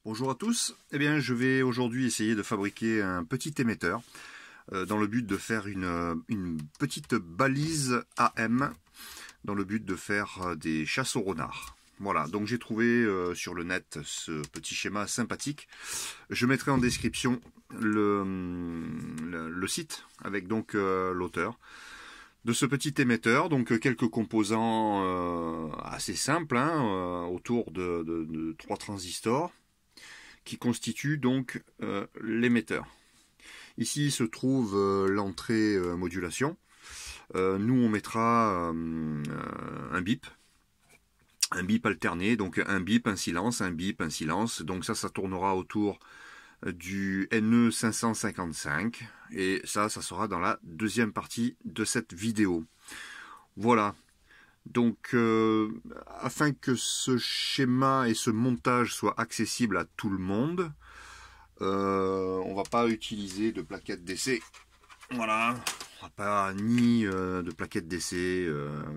Bonjour à tous, eh bien je vais aujourd'hui essayer de fabriquer un petit émetteur dans le but de faire une petite balise AM dans le but de faire des chasses au renard. Voilà, donc j'ai trouvé sur le net ce petit schéma sympathique. Je mettrai en description le site avec donc l'auteur de ce petit émetteur, donc quelques composants assez simples autour de 3 transistors qui constituent donc l'émetteur. Ici se trouve l'entrée modulation. Nous on mettra un bip alterné, donc un bip, un silence, un bip, un silence. Donc ça tournera autour du NE 555 et ça sera dans la deuxième partie de cette vidéo. Voilà. Donc, afin que ce schéma et ce montage soient accessibles à tout le monde, on va pas utiliser de plaquettes d'essai. Voilà, on va pas ni de plaquettes d'essai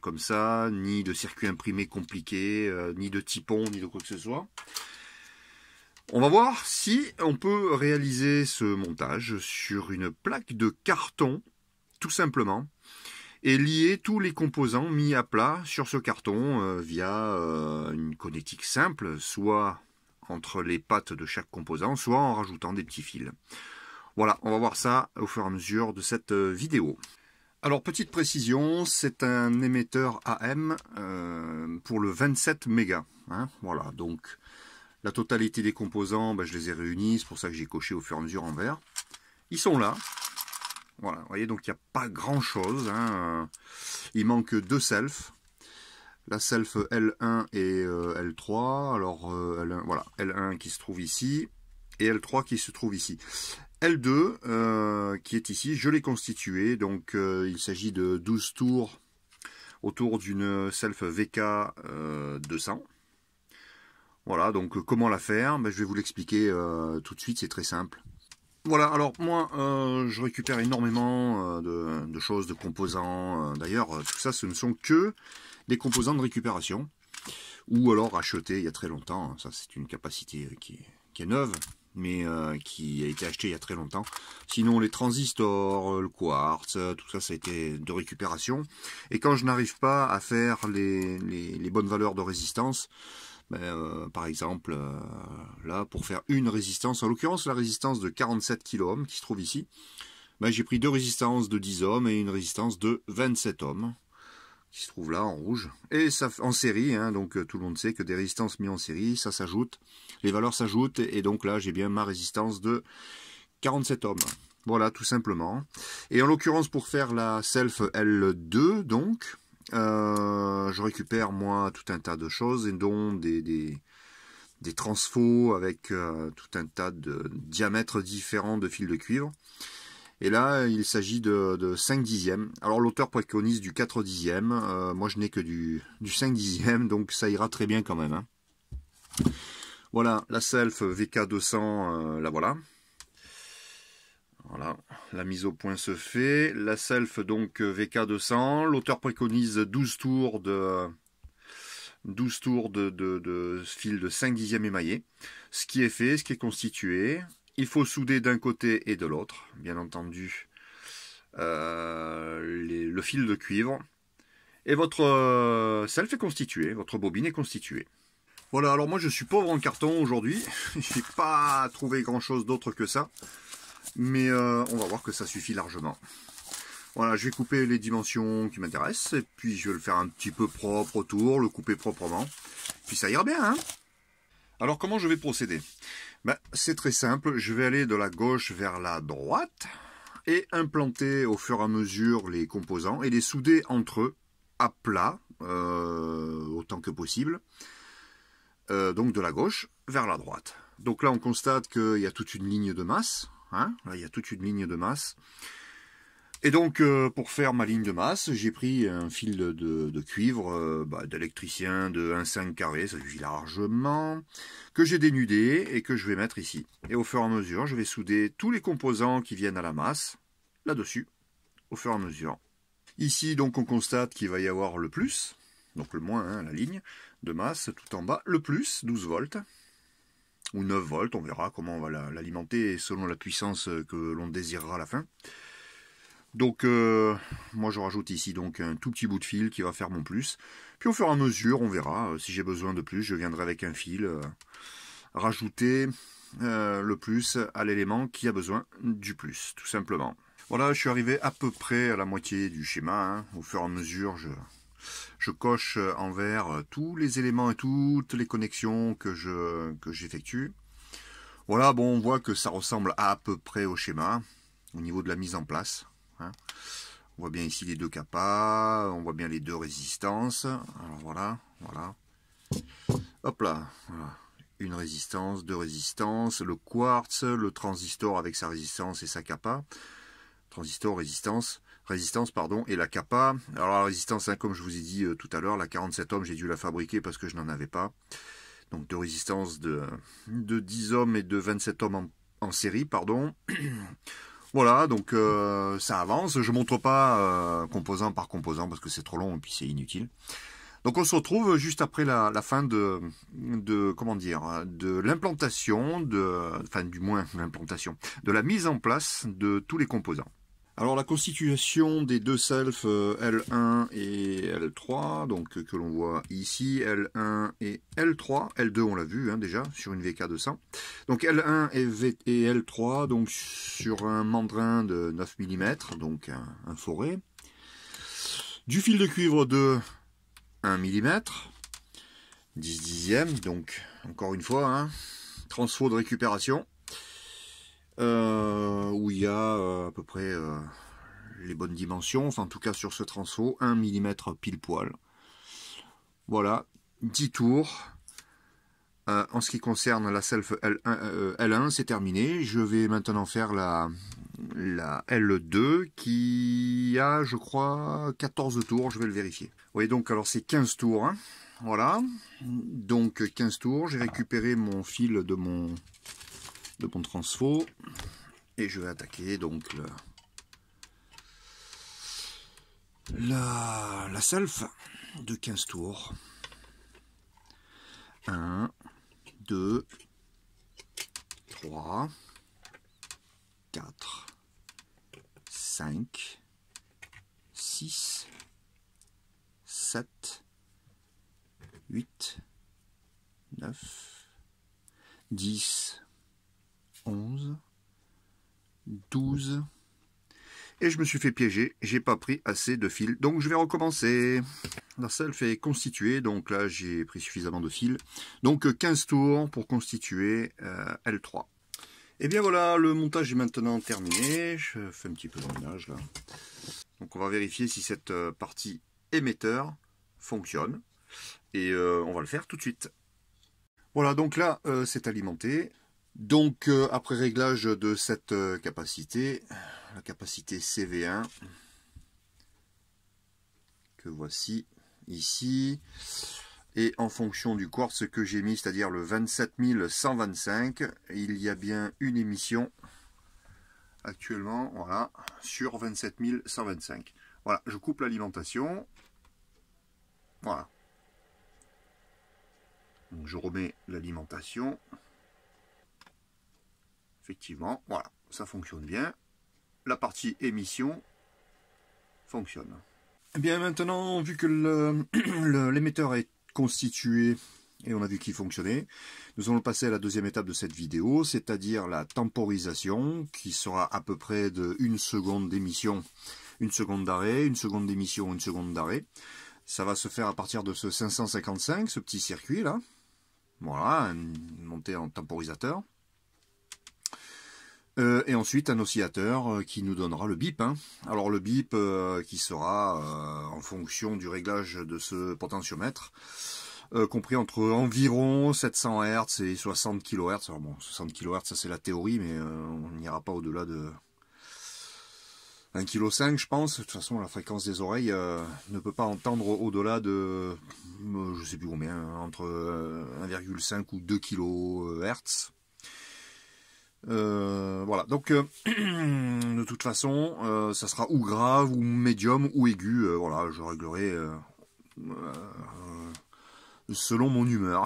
comme ça, ni de circuits imprimés compliqués, ni de typons, ni de quoi que ce soit. On va voir si on peut réaliser ce montage sur une plaque de carton, tout simplement, et lier tous les composants mis à plat sur ce carton via une connectique simple, soit entre les pattes de chaque composant, soit en rajoutant des petits fils. Voilà, on va voir ça au fur et à mesure de cette vidéo. Alors, petite précision, c'est un émetteur AM pour le 27 mégas. Voilà, donc la totalité des composants, je les ai réunis, c'est pour ça que j'ai coché au fur et à mesure en vert. Ils sont là. Voilà, vous voyez, donc il n'y a pas grand chose. Il manque 2 selfs. La self L1 et L3. Alors, L1, voilà, L1 qui se trouve ici et L3 qui se trouve ici. L2 qui est ici, je l'ai constitué. Donc, il s'agit de 12 tours autour d'une self VK 200. Voilà, donc comment la faire? Je vais vous l'expliquer tout de suite, c'est très simple. Voilà, alors moi je récupère énormément de choses, de composants. D'ailleurs, tout ça, ce ne sont que des composants de récupération. Ou alors achetés il y a très longtemps. Ça, c'est une capacité qui est neuve, mais qui a été achetée il y a très longtemps. Sinon, les transistors, le quartz, tout ça, ça a été de récupération. Et quand je n'arrive pas à faire les bonnes valeurs de résistance, par exemple, là, pour faire une résistance, en l'occurrence la résistance de 47 kΩ qui se trouve ici, j'ai pris 2 résistances de 10 ohms et une résistance de 27 ohms qui se trouve là en rouge. Et ça en série, donc tout le monde sait que des résistances mises en série, ça s'ajoute, les valeurs s'ajoutent, et donc là j'ai bien ma résistance de 47 ohms. Voilà, tout simplement. Et en l'occurrence, pour faire la self L2, donc, je récupère moi tout un tas de choses, et dont des transfos avec tout un tas de diamètres différents de fils de cuivre. Et là, il s'agit de 5 dixièmes. Alors l'auteur préconise du 4 dixièmes. Moi, je n'ai que du 5 dixièmes, donc ça ira très bien quand même. Voilà, la self VK200, la voilà. Voilà, la mise au point se fait. La self donc VK200. L'auteur préconise 12 tours de fil de 5 dixièmes émaillé. Ce qui est fait, ce qui est constitué. Il faut souder d'un côté et de l'autre, bien entendu, le fil de cuivre. Et votre self est constitué, votre bobine est constituée. Voilà, alors moi je suis pauvre en carton aujourd'hui. Je n'ai pas trouvé grand chose d'autre que ça. Mais on va voir que ça suffit largement. Voilà, je vais couper les dimensions qui m'intéressent. Et puis je vais le faire un petit peu propre autour, le couper proprement. Puis ça ira bien, Alors comment je vais procéder? C'est très simple, je vais aller de la gauche vers la droite et implanter au fur et à mesure les composants et les souder entre eux à plat, autant que possible. Donc de la gauche vers la droite. Donc là on constate qu'il y a toute une ligne de masse. Là, il y a toute une ligne de masse. Et donc, pour faire ma ligne de masse, j'ai pris un fil de cuivre d'électricien de 1,5 carré, ça suffit largement, que j'ai dénudé et que je vais mettre ici. Et au fur et à mesure, je vais souder tous les composants qui viennent à la masse, là-dessus, au fur et à mesure. Ici, donc, on constate qu'il va y avoir le plus, donc le moins, la ligne de masse, tout en bas, le plus, 12 volts. ou 9 volts, on verra comment on va l'alimenter selon la puissance que l'on désirera à la fin. Donc moi je rajoute ici donc un tout petit bout de fil qui va faire mon plus. Puis au fur et à mesure, on verra, si j'ai besoin de plus, je viendrai avec un fil rajouter le plus à l'élément qui a besoin du plus, tout simplement. Voilà, je suis arrivé à peu près à la moitié du schéma, hein. Au fur et à mesure, je coche en vert tous les éléments et toutes les connexions que j'effectue. Voilà, bon, on voit que ça ressemble à peu près au schéma, au niveau de la mise en place. Hein. On voit bien ici les deux capas, on voit bien les deux résistances. Alors voilà, voilà. Hop là, voilà. Une résistance, deux résistances, le quartz, le transistor avec sa résistance et sa capa. Transistor, résistance, pardon, et la capa. Alors la résistance, hein, comme je vous ai dit tout à l'heure, la 47 ohms, j'ai dû la fabriquer parce que je n'en avais pas. Donc de résistance de 10 ohms et de 27 ohms en série, pardon. Voilà, donc ça avance. Je ne montre pas composant par composant parce que c'est trop long et puis c'est inutile. Donc on se retrouve juste après la fin de comment dire, de l'implantation, enfin du moins l'implantation, de la mise en place de tous les composants. Alors la constitution des deux selfs L1 et L3, donc que l'on voit ici, L1 et L3, L2 on l'a vu hein, déjà sur une VK200. Donc L1 et L3 donc sur un mandrin de 9 mm, donc un forêt. Du fil de cuivre de 1 mm, 10 dixièmes, donc encore une fois, hein, transfo de récupération, où il y a à peu près les bonnes dimensions, enfin en tout cas sur ce transfo, 1 mm pile poil. Voilà, 10 tours. En ce qui concerne la self L1, c'est terminé. Je vais maintenant faire la L2 qui a, je crois, 14 tours. Je vais le vérifier. Vous voyez donc, alors c'est 15 tours. Hein. Voilà. Donc 15 tours. J'ai récupéré mon fil de mon transfo. Et je vais attaquer donc la self de 15 tours. 1, 2, 3, 4, 5, 6, 7, 8, 9, 10, 11, 12, et je me suis fait piéger, j'ai pas pris assez de fil, donc je vais recommencer. La self est constituée, donc là j'ai pris suffisamment de fil, donc 15 tours pour constituer L3. Et bien voilà, le montage est maintenant terminé, je fais un petit peu de ménage là. Donc on va vérifier si cette partie émetteur fonctionne, et on va le faire tout de suite. Voilà, donc là c'est alimenté. Donc après réglage de cette capacité, la capacité CV1, que voici ici, et en fonction du quartz que j'ai mis, c'est-à-dire le 27125, il y a bien une émission actuellement, voilà, sur 27125. Voilà, je coupe l'alimentation, voilà. Donc je remets l'alimentation. Effectivement, voilà, ça fonctionne bien. La partie émission fonctionne. Et bien maintenant, vu que l'émetteur est constitué et on a vu qu'il fonctionnait, nous allons passer à la deuxième étape de cette vidéo, c'est-à-dire la temporisation, qui sera à peu près de 1 seconde d'émission, 1 seconde d'arrêt, 1 seconde d'émission, 1 seconde d'arrêt. Ça va se faire à partir de ce 555, ce petit circuit là. Voilà, une montée en temporisateur. Et ensuite un oscillateur qui nous donnera le bip. Hein. Alors le bip qui sera en fonction du réglage de ce potentiomètre, compris entre environ 700 Hz et 60 kHz. Alors bon, 60 kHz ça c'est la théorie, mais on n'ira pas au-delà de 1,5 kg je pense. De toute façon la fréquence des oreilles ne peut pas entendre au-delà de, je sais plus combien, entre 1,5 ou 2 kHz. Voilà, donc de toute façon, ça sera ou grave, ou médium, ou aigu. Voilà, je réglerai selon mon humeur.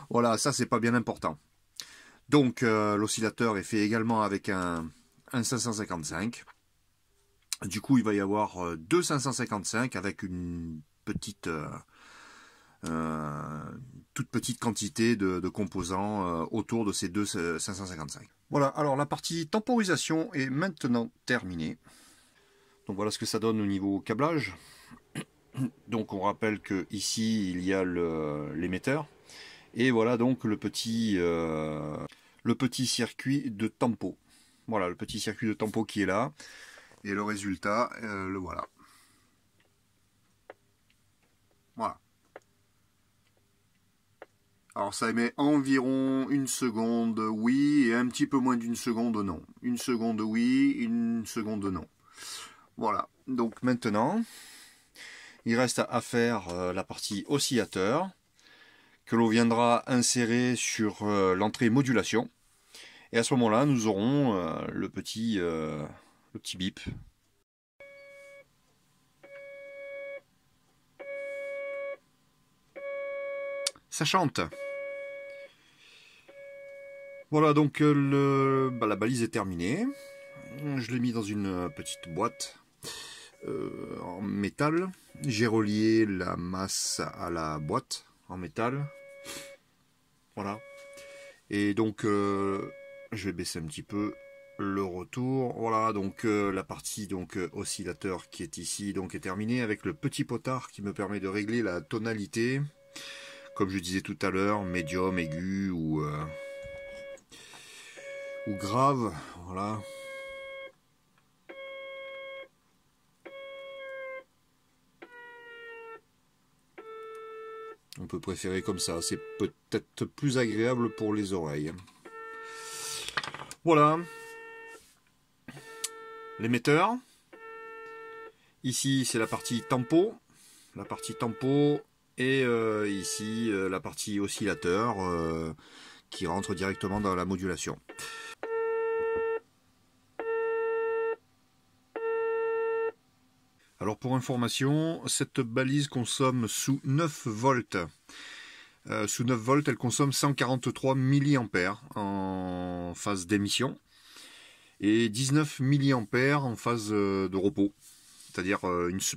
Voilà, ça c'est pas bien important. Donc l'oscillateur est fait également avec un 555. Du coup, il va y avoir deux 555 avec une petite, toute petite quantité de composants autour de ces deux 555. Voilà, alors la partie temporisation est maintenant terminée. Donc voilà ce que ça donne au niveau câblage. Donc on rappelle que ici il y a l'émetteur. Et voilà donc le petit circuit de tempo. Voilà le petit circuit de tempo qui est là. Et le résultat, le voilà. Voilà. Alors ça émet environ 1 seconde oui et un petit peu moins d'1 seconde non. 1 seconde oui, 1 seconde non. Voilà. Donc maintenant, il reste à faire la partie oscillateur que l'on viendra insérer sur l'entrée modulation. Et à ce moment-là, nous aurons le petit bip. Ça chante. Voilà, donc la balise est terminée. Je l'ai mis dans une petite boîte en métal. J'ai relié la masse à la boîte en métal. Voilà. Et donc, je vais baisser un petit peu le retour. Voilà, donc la partie oscillateur qui est ici donc est terminée avec le petit potard qui me permet de régler la tonalité. Comme je disais tout à l'heure, médium, aigu ou grave. Voilà. On peut préférer comme ça, c'est peut-être plus agréable pour les oreilles. Voilà. L'émetteur. Ici, c'est la partie tempo. La partie tempo. Et ici, la partie oscillateur qui rentre directement dans la modulation. Alors pour information, cette balise consomme sous 9 volts. Sous 9 volts, elle consomme 143 mA en phase d'émission et 19 mA en phase de repos. C'est-à-dire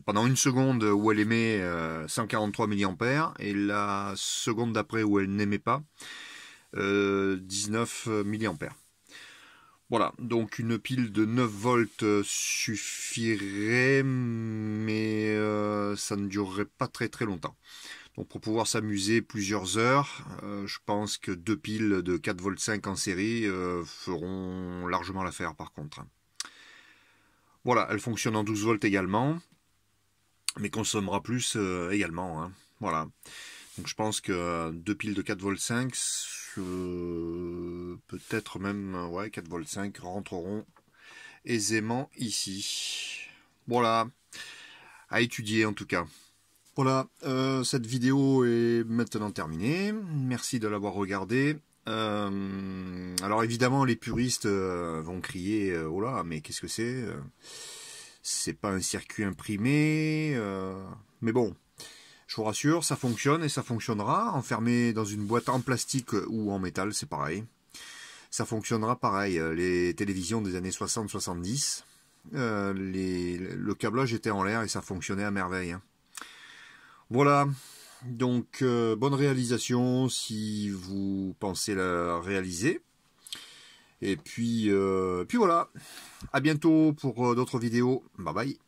pendant une seconde où elle émet 143 mA et la seconde d'après où elle n'émet pas 19 mA. Voilà, donc une pile de 9 volts suffirait, mais ça ne durerait pas très longtemps. Donc pour pouvoir s'amuser plusieurs heures, je pense que deux piles de 4,5 volts en série feront largement l'affaire par contre. Voilà, elle fonctionne en 12 volts également, mais consommera plus également. Hein. Voilà, donc je pense que deux piles de 4,5 volts, peut-être même 4,5 volts rentreront aisément ici. Voilà, à étudier en tout cas. Voilà, cette vidéo est maintenant terminée. Merci de l'avoir regardée. Alors évidemment, les puristes vont crier oh là, mais qu'est-ce que c'est c'est pas un circuit imprimé. Mais bon, je vous rassure, ça fonctionne et ça fonctionnera. Enfermé dans une boîte en plastique ou en métal, c'est pareil. Ça fonctionnera pareil. Les télévisions des années 60-70, le câblage était en l'air et ça fonctionnait à merveille. Hein. Voilà, donc bonne réalisation si vous pensez la réaliser. Et puis voilà, à bientôt pour d'autres vidéos. Bye bye.